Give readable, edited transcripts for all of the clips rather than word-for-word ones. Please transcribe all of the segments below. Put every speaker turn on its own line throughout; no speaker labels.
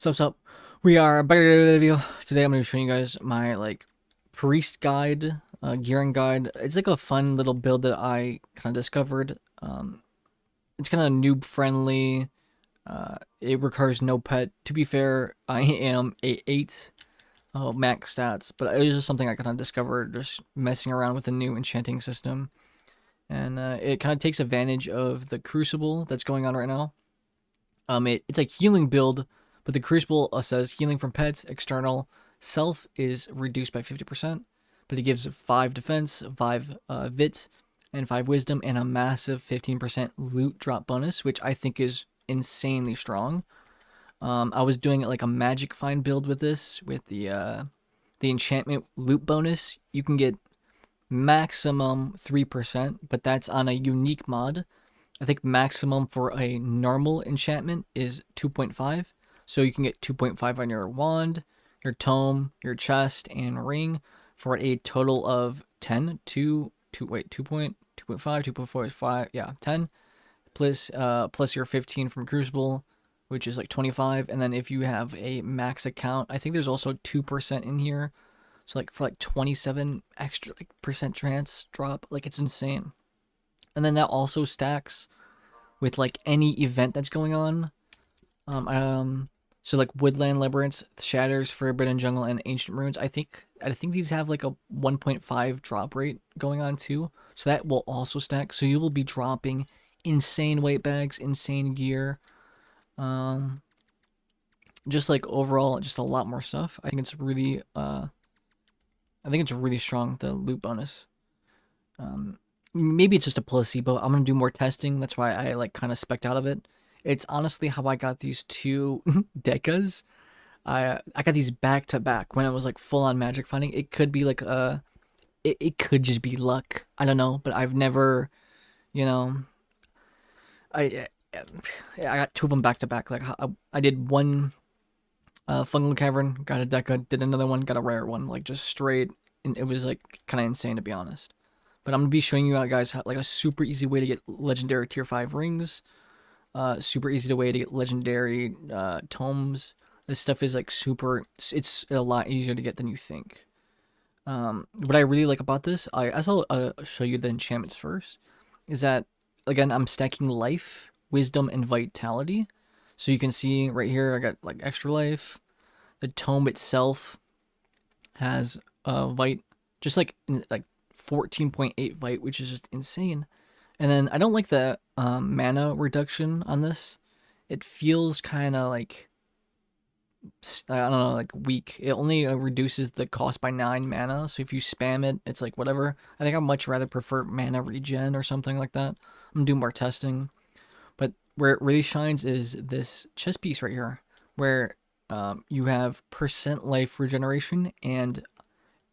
Sup? We are back with a video. Today I'm going to be showing you guys my priest guide, gearing guide. It's like a fun little build that I kind of discovered. It's kind of noob friendly. It requires no pet. To be fair, I am a 8 max stats, but it was just something I kind of discovered just messing around with the new enchanting system. And it kind of takes advantage of the crucible that's going on right now. It's like healing build, but the Crucible says healing from pets, external, self is reduced by 50%, but it gives 5 defense, 5 vit, and 5 wisdom, and a massive 15% loot drop bonus, which I think is insanely strong. I was doing it like a magic find build with this, with the enchantment loot bonus. You can get maximum 3%, but that's on a unique mod. I think maximum for a normal enchantment is 2.5. So you can get 2.5 on your wand, your tome, your chest, and ring for a total of 10. 2.5, 2.45, yeah, 10. Plus your 15 from Crucible, which is like 25. And then if you have a max account, I think there's also 2% in here. So like for like 27 extra like percent trance drop, like it's insane. And then that also stacks with like any event that's going on. So like Woodland Labyrinths, Shatters, Forbidden Jungle, and Ancient Ruins. I think these have like a 1.5 drop rate going on too. So that will also stack. So you will be dropping insane weight bags, insane gear. Um, just like overall, just a lot more stuff. I think it's really strong, the loot bonus. Um, Maybe it's just a placebo. I'm gonna do more testing. That's why I like kind of specked out of it. It's honestly how I got these two decas. I got these back to back when it was like full on magic finding. It could be like it could just be luck. I don't know, but I've never, you know, I I got two of them back to back. Like I did one fungal cavern, got a deca, did another one, got a rare one, like just straight, and it was like kind of insane to be honest. But I'm gonna be showing you guys how, like a super easy way to get legendary tier 5 rings. Super easy way to get legendary tomes. This stuff is like it's a lot easier to get than you think. What I really like about this, as I'll show you the enchantments first, is that again I'm stacking life, wisdom, and vitality. So you can see right here I got like extra life. The tome itself has vite, just like 14.8 vite, which is just insane. And then I don't like the mana reduction on this. It feels kind of like, I don't know, like weak. It only reduces the cost by 9 mana. So if you spam it, it's like whatever. I think I'd much rather prefer mana regen or something like that. I'm gonna do more testing. But where it really shines is this chest piece right here, where you have percent life regeneration, and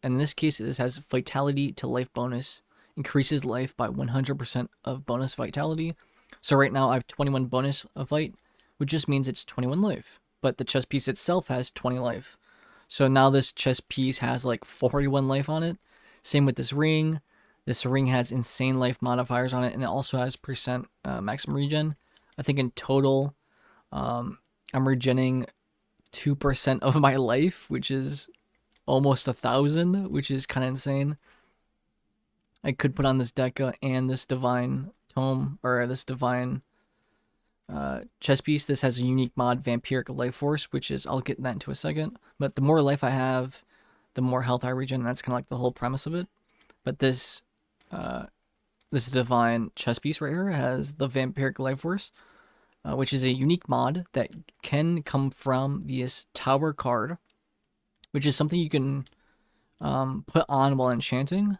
in this case, this has vitality to life bonus, increases life by 100% of bonus vitality. So right now I have 21 bonus of light, which just means it's 21 life. But the chest piece itself has 20 life. So now this chest piece has like 41 life on it. Same with this ring. This ring has insane life modifiers on it, and it also has percent maximum regen. I think in total, I'm regenning 2% of my life, which is almost 1,000, which is kind of insane. I could put on this Deca and this Divine Tome, or this Divine chess piece. This has a unique mod, Vampiric Life Force, which is, I'll get that into a second. But the more life I have, the more health I regen. That's kind of like the whole premise of it. But this Divine chess piece right here has the Vampiric Life Force, which is a unique mod that can come from this Tower card, which is something you can put on while enchanting.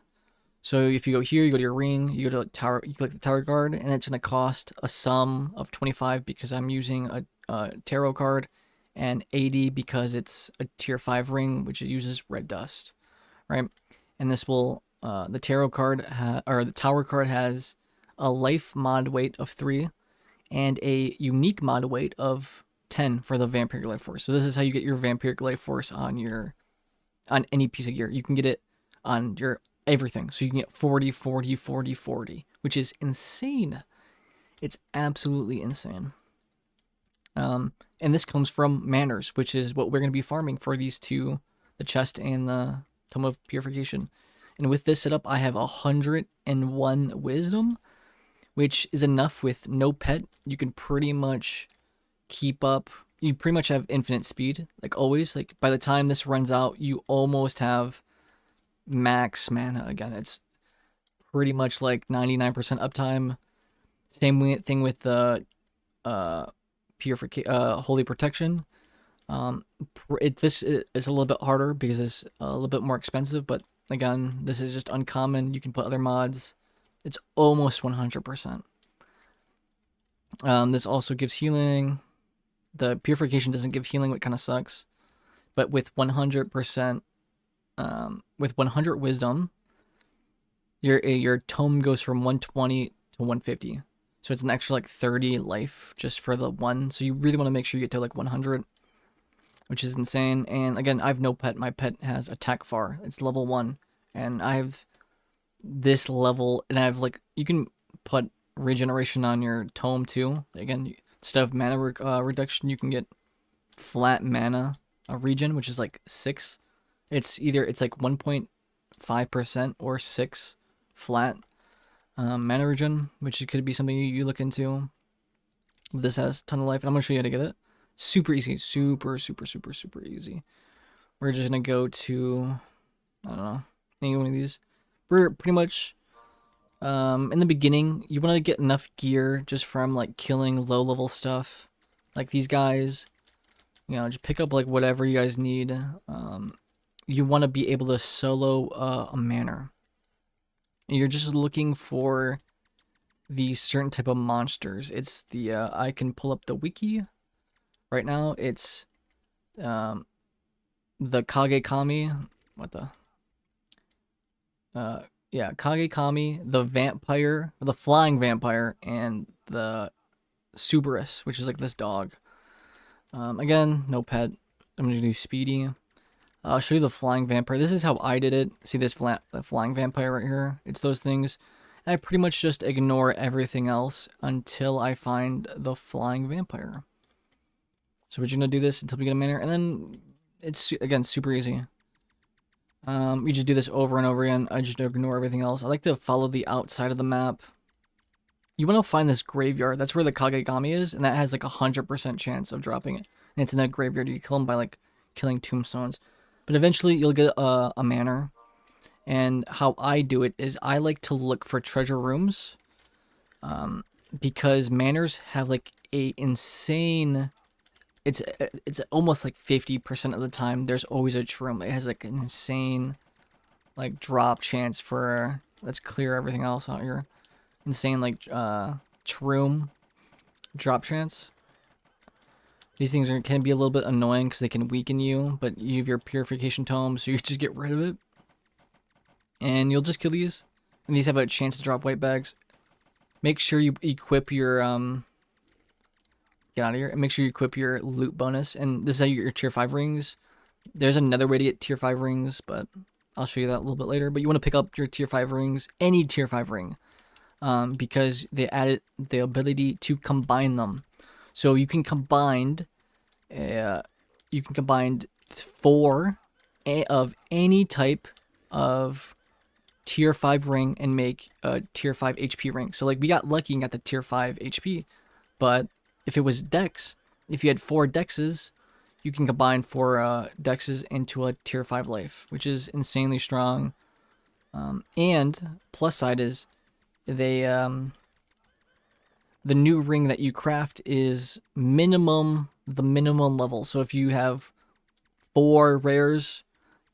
So if you go here, you go to your ring, you go to tower, you click the tower card, and it's gonna cost a sum of 25 because I'm using a tarot card, and 80 because it's a tier 5 ring, which uses red dust, right? And this will the tarot card or the tower card has a life mod weight of 3 and a unique mod weight of 10 for the Vampiric Life Force. So this is how you get your Vampiric Life Force on any piece of gear. You can get it on your everything. So you can get 40, 40, 40, 40, which is insane. It's absolutely insane. And this comes from Manners, which is what we're going to be farming for these two, the chest and the Tome of Purification. And with this setup, I have 101 wisdom, which is enough with no pet. You can pretty much keep up. You pretty much have infinite speed, like always. Like by the time this runs out, you almost have max mana again. It's pretty much like 99% uptime. Same thing with the holy protection. This is a little bit harder because it's a little bit more expensive, but again, this is just uncommon. You can put other mods. It's almost 100%. This also gives healing. The purification doesn't give healing, what kind of sucks. But with 100%, with 100 wisdom, your tome goes from 120 to 150. So it's an extra like 30 life just for the one. So you really want to make sure you get to like 100, which is insane. And again, I have no pet. My pet has attack far. It's level 1. And I have this level, and I have like, you can put regeneration on your tome too. Again, instead of mana reduction, you can get flat mana regen, which is like 6. It's like 1.5% or 6 flat mana regen, which could be something you look into. This has a ton of life, and I'm gonna show you how to get it. Super easy, super easy. We're just gonna go to, I don't know, any one of these. We're pretty much in the beginning, you want to get enough gear just from like killing low level stuff, like these guys. You know, just pick up like whatever you guys need. You want to be able to solo a manor. And you're just looking for these certain type of monsters. It's the I can pull up the wiki right now. It's the Kage-Kami. What the? Yeah, Kage-Kami, the vampire, the flying vampire, and the Suberus, which is like this dog. Again, no pet. I'm gonna do Speedy. I'll show you the flying vampire. This is how I did it. See this flying vampire right here? It's those things. And I pretty much just ignore everything else until I find the flying vampire. So we're gonna do this until we get a manor, and then it's again super easy. You just do this over and over again. I just ignore everything else. I like to follow the outside of the map. You want to find this graveyard. That's where the Kage-Kami is, and that has like 100% chance of dropping it. And it's in that graveyard. You kill them by like killing tombstones. But eventually you'll get a manor. And how I do it is I like to look for treasure rooms. Because manors have like a insane... It's almost like 50% of the time there's always a room. It has like an insane like drop chance for... Let's clear everything else out here. Insane like shroom drop chance. These things can be a little bit annoying because they can weaken you, but you have your purification tome, so you just get rid of it. And you'll just kill these. And these have a chance to drop white bags. Make sure you equip your get out of here. And make sure you equip your loot bonus. And this is how you get your tier 5 rings. There's another way to get tier 5 rings, but I'll show you that a little bit later. But you want to pick up your tier 5 rings, any tier 5 ring. Because they added the ability to combine them, so you can combine, 4 of any type of tier 5 ring and make a tier 5 HP ring. So like we got lucky and got the tier 5 HP, but if it was dex, if you had 4 dexes, you can combine 4 dexes into a tier 5 life, which is insanely strong. And plus side is the new ring that you craft is the minimum level. So if you have 4 rares,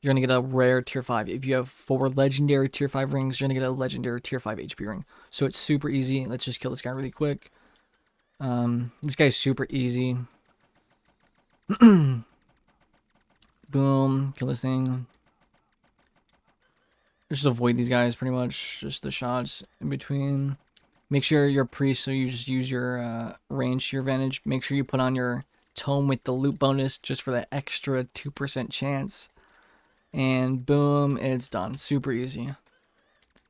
you're gonna get a rare tier 5. If you have 4 legendary tier 5 rings, you're gonna get a legendary tier 5 HP ring. So it's super easy. Let's just kill this guy really quick. This guy's super easy. Boom, kill this thing. Just avoid these guys pretty much, just the shots in between. Make sure you're a priest, so you just use your range to your advantage. Make sure you put on your tome with the loot bonus just for that extra 2% chance. And boom, it's done. Super easy.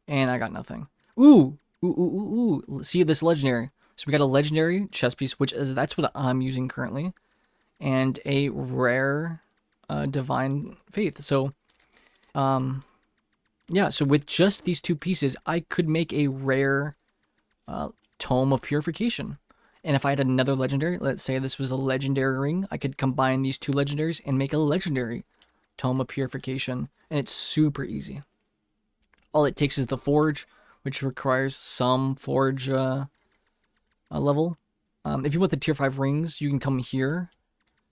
And I got nothing. Ooh. See this legendary. So we got a legendary chest piece, which is that's what I'm using currently. and a rare divine faith. So yeah, so with just these two pieces, I could make a rare Tome of Purification. And if I had another legendary, let's say this was a legendary ring, I could combine these two legendaries and make a legendary Tome of Purification. And it's super easy. All it takes is the Forge, which requires some Forge level. If you want the tier 5 rings, you can come here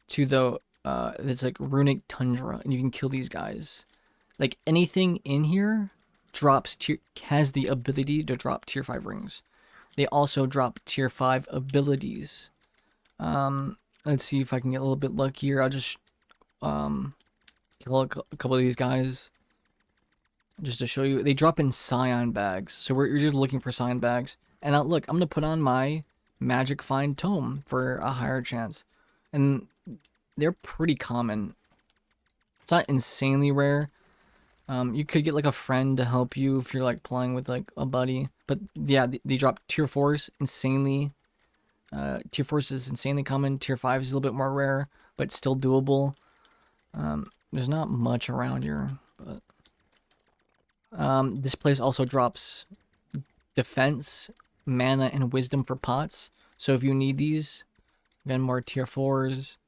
to the, it's like Runic Tundra, and you can kill these guys. Like anything in here has the ability to drop tier 5 rings. They also drop tier 5 abilities. Let's see if I can get a little bit luckier. I'll just kill a couple of these guys just to show you. They drop in Scion bags, so you're just looking for Scion bags. And look, I'm gonna put on my Magic Find Tome for a higher chance, and they're pretty common. It's not insanely rare. You could get like a friend to help you if you're like playing with like a buddy. But yeah, they drop tier 4s insanely. Tier 4s is insanely common. Tier 5 is a little bit more rare, but still doable. There's not much around here, but this place also drops defense, mana, and wisdom for pots. So if you need these, again, more tier 4s.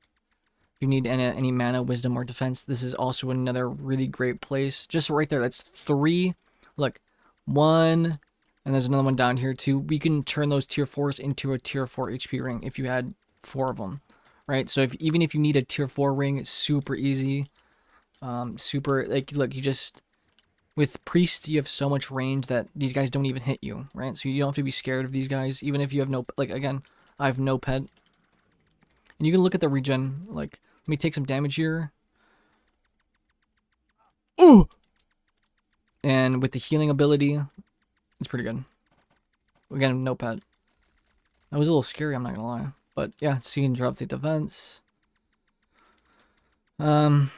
If you need any mana, wisdom, or defense, this is also another really great place. Just right there, that's 3. Look, 1, and there's another one down here too. We can turn those tier 4s into a tier 4 HP ring if you had 4 of them, right? So even if you need a tier 4 ring, it's super easy. Super, like, look, you just, with Priest, you have so much range that these guys don't even hit you, right? So you don't have to be scared of these guys, even if you have no, like, again, I have no pet. And you can look at the regen, like, let me take some damage here. Ooh! And with the healing ability, it's pretty good. Again, no pet. That was a little scary, I'm not gonna lie. But yeah, so you can drop the defense. We're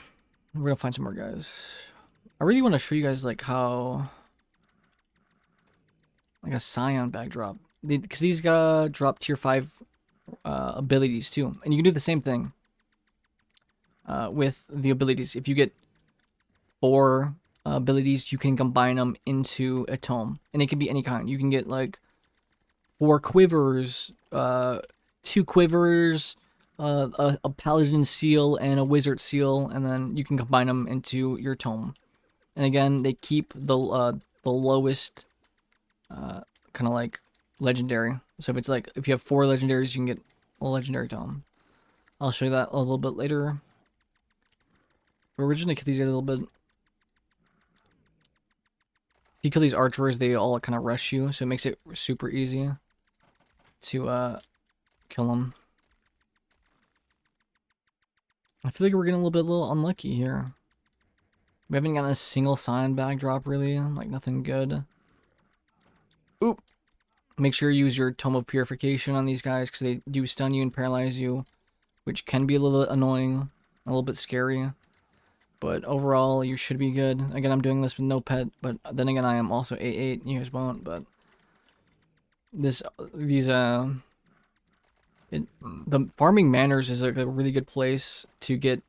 gonna find some more guys. I really want to show you guys like how, like a Scion bag drop. Because these guys drop tier 5 abilities too. And you can do the same thing with the abilities. If you get 4 abilities, you can combine them into a tome. And it can be any kind. You can get like 4 quivers, 2 quivers, a paladin seal, and a wizard seal. And then you can combine them into your tome. And again, they keep the lowest kind of like legendary. So if it's like, if you have 4 legendaries, you can get a legendary tome. I'll show you that a little bit later. We're just gonna kill these guys a little bit. If you kill these archers, they all kind of rush you, so it makes it super easy to kill them. I feel like we're getting a little unlucky here. We haven't gotten a single Scion bag drop really, like nothing good. Oop! Make sure you use your Tome of Purification on these guys because they do stun you and paralyze you, which can be a little bit annoying, a little bit scary. But overall, you should be good. Again, I'm doing this with no pet, but then again, I am also 8/8. You guys won't, but the farming manors is like a really good place to get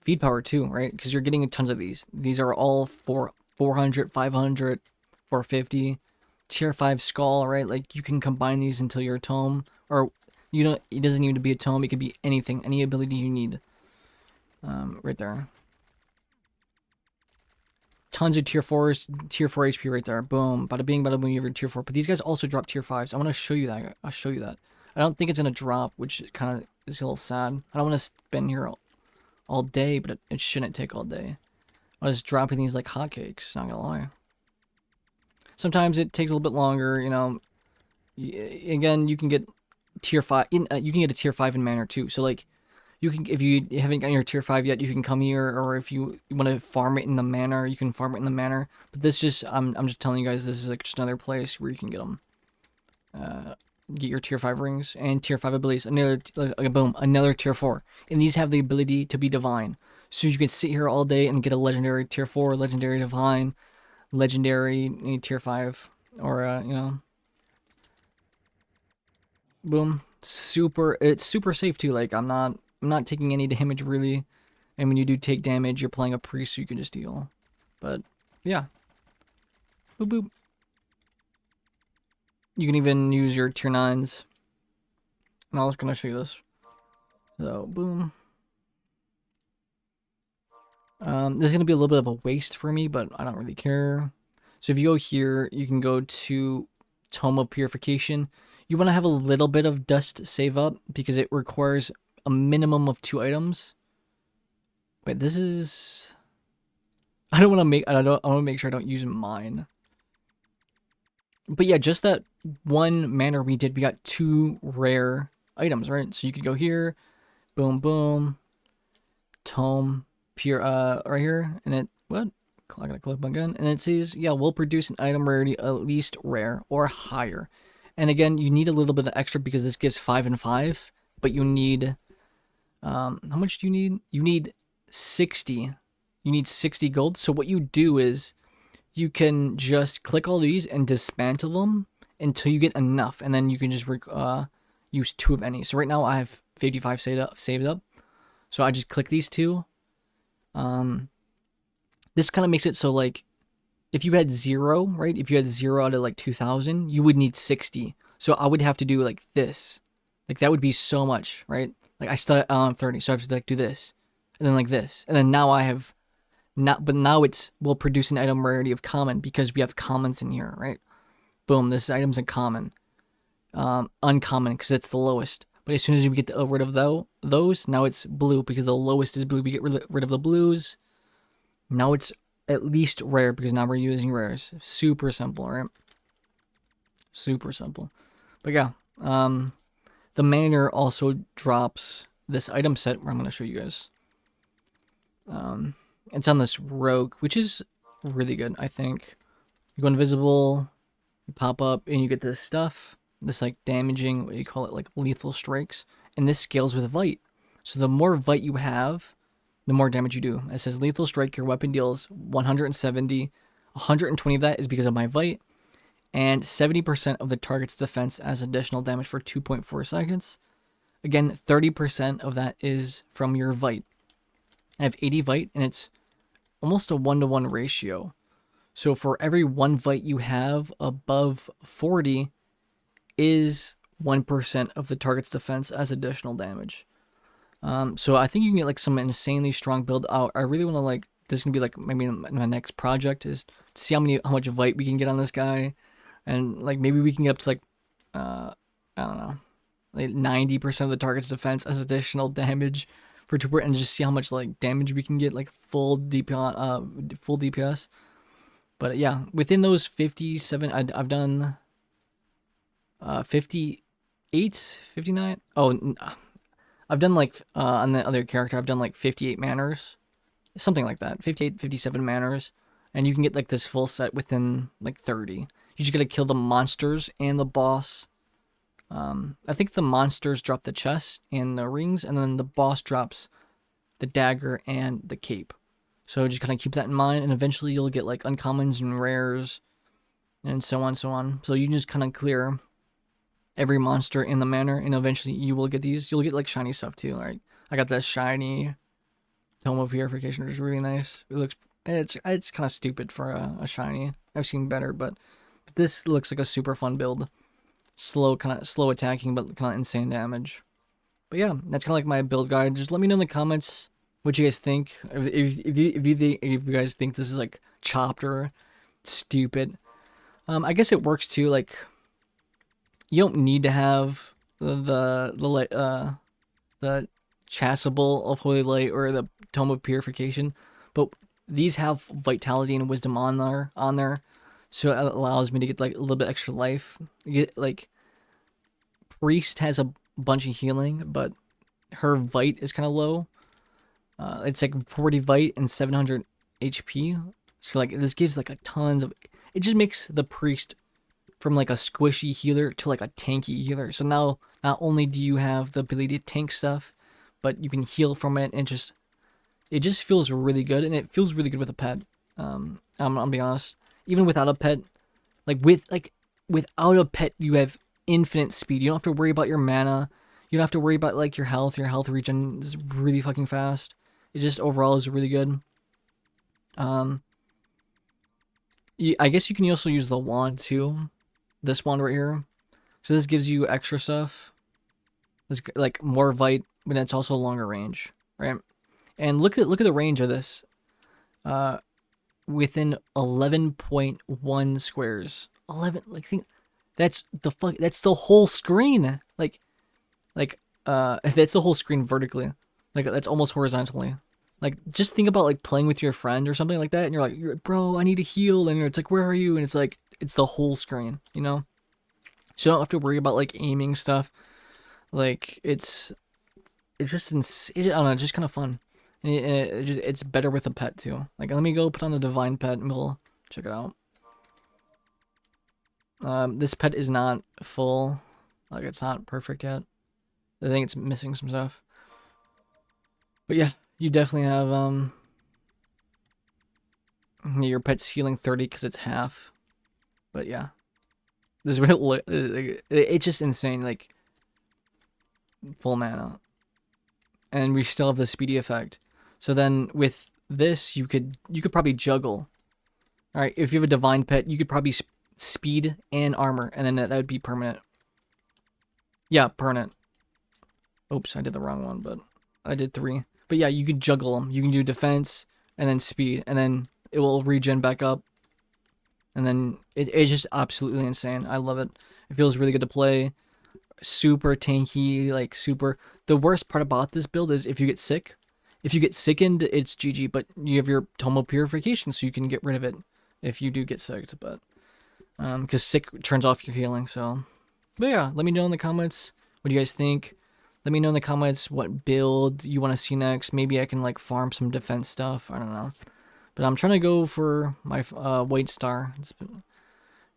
feed power too, right? Because you're getting tons of these. These are all 400, 500, 450, tier 5 skull, right? Like you can combine these until your tome, or you don't. It doesn't need to be a tome. It could be anything, any ability you need. Right there. Tons of tier 4s, tier 4 HP right there. Boom. Bada bing, bada boom, you have tier 4. But these guys also drop tier 5s. I want to show you that. I'll show you that. I don't think it's going to drop, which kind of is a little sad. I don't want to spend here all day, but it shouldn't take all day. I was dropping these like hotcakes, not gonna lie. Sometimes it takes a little bit longer, you know. Again, you can get tier 5. You can get a tier 5 in Manor too. So like, you can, if you haven't gotten your tier 5 yet, you can come here, or if you want to farm it in the Manor, you can farm it in the Manor. But this just, I'm just telling you guys, this is like just another place where you can get them. Get your tier 5 rings and tier 5 abilities. Another, like boom, another tier 4. And these have the ability to be divine. So you can sit here all day and get a legendary tier 4, legendary divine, legendary tier 5, or you know, boom. It's super safe too. Like I'm not taking any damage really. And when you do take damage, you're playing a priest, so you can just heal. But yeah. Boop boop. You can even use your tier 9s. And I was gonna show you this. So boom. This is gonna be a little bit of a waste for me, but I don't really care. So if you go here, you can go to Tome of Purification. You want to have a little bit of dust save up because it requires a minimum of 2 items. Wait, this is. I want to make sure I don't use mine. But yeah, just that one manner we did, we got 2 rare items, right? So you could go here, boom, boom, Tome Pure, right here, and it what? I gotta click my gun, and it says, yeah, we'll produce an item rarity at least rare or higher. And again, you need a little bit of extra because this gives 5 and 5, but you need, how much do you need? You need 60. You need 60 gold. So what you do is you can just click all these and dismantle them until you get enough, and then you can just use 2 of any. So right now I have 55 saved up. So I just click these 2. This kind of makes it so like if you had 0, right? If you had 0 out of like 2,000, you would need 60. So I would have to do like this. Like that would be so much, right? Like I still have 30, so I have to like do this. And then like this. And then now I have not, but now we'll produce an item rarity of common because we have commons in here, right? Boom, this item's in common. Uncommon because it's the lowest. But as soon as we get rid of those, now it's blue because the lowest is blue. We get rid of the blues. Now it's at least rare because now we're using rares. Super simple, right? Super simple. But yeah, the manor also drops this item set where I'm going to show you guys. It's on this rogue, which is really good, I think. You go invisible, you pop up, and you get this stuff. This like damaging, what do you call it, like lethal strikes. And this scales with Vite. So the more Vite you have, the more damage you do. It says lethal strike, your weapon deals 170. 120 of that is because of my Vite. And 70% of the target's defense as additional damage for 2.4 seconds. Again, 30% of that is from your Vite. I have 80 Vite, and it's almost a 1-to-1 ratio. So for every 1 Vite you have above 40 is 1% of the target's defense as additional damage. So I think you can get like some insanely strong build out. I really want to like, this is gonna be like maybe my next project is to see how much Vite we can get on this guy. And like maybe we can get up to like, I don't know, like 90% of the target's defense as additional damage for 2%, and just see how much like damage we can get, like full DPS. But yeah, within those 57, I've done 58, 59. Oh, I've done like on the other character, I've done like 58 manners, something like that, 58, 57 manners, and you can get like this full set within like 30. You just gotta kill the monsters and the boss. I think the monsters drop the chest and the rings, and then the boss drops the dagger and the cape. So just kind of keep that in mind, and eventually you'll get like uncommons and rares, and so on, so on. So you can just kind of clear every monster in the manor, and eventually you will get these. You'll get like shiny stuff too. Like I got this shiny Tome of Purification, which is really nice. It looks, it's kind of stupid for a shiny. I've seen better, but this looks like a super fun build. Slow attacking, but kind of insane damage. But yeah, that's kind of like my build guide. Just let me know in the comments what you guys think. If you guys think this is like chopped or stupid. I guess it works too. Like you don't need to have the chasuble of Holy Light or the Tome of Purification, but these have Vitality and Wisdom on there. So it allows me to get like a little bit extra life. Get like Priest has a bunch of healing, but her Vite is kind of low. It's like 40 Vite and 700 HP. So like this gives like a tons of. It just makes the Priest from like a squishy healer to like a tanky healer. So now not only do you have the ability to tank stuff, but you can heal from it, and it just feels really good, and it feels really good with a pet. I'll be honest. Even without a pet, without a pet, you have infinite speed. You don't have to worry about your mana. You don't have to worry about like your health. Your health regen is really fucking fast. It just overall is really good. I guess you can also use the wand too. This wand right here. So this gives you extra stuff. It's like more vite, but it's also longer range, right? And look at the range of this. Within 11.1 squares. 11, like, think that's the whole screen. Like that's the whole screen vertically. Like that's almost horizontally. Like just think about like playing with your friend or something like that, and you're like, bro, I need to heal, and it's like, where are you? And it's like it's the whole screen, you know. So you don't have to worry about like aiming stuff. Like it's just I don't know, it's just kind of fun. And it's better with a pet too. Like let me go put on a divine pet and we'll check it out. This pet is not full. Like it's not perfect yet. I think it's missing some stuff. But yeah, you definitely have your pet's healing 30 because it's half. But yeah, this is what it's just insane. Like full mana, and we still have the speedy effect. So then with this, you could probably juggle. All right, if you have a divine pet, you could probably speed and armor, and then that would be permanent. Yeah, permanent. Oops, I did the wrong one, but I did 3. But yeah, you could juggle them. You can do defense and then speed, and then it will regen back up. And then it's just absolutely insane. I love it. It feels really good to play. Super tanky, like super. The worst part about this build is if you get sick. If you get sickened, it's GG, but you have your Tomo Purification, so you can get rid of it if you do get sick. But because sick turns off your healing. So, but yeah, let me know in the comments what do you guys think. Let me know in the comments what build you want to see next. Maybe I can like farm some defense stuff. I don't know, but I'm trying to go for my White Star. It's been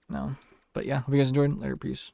no, but yeah, hope you guys enjoyed. Later, peace.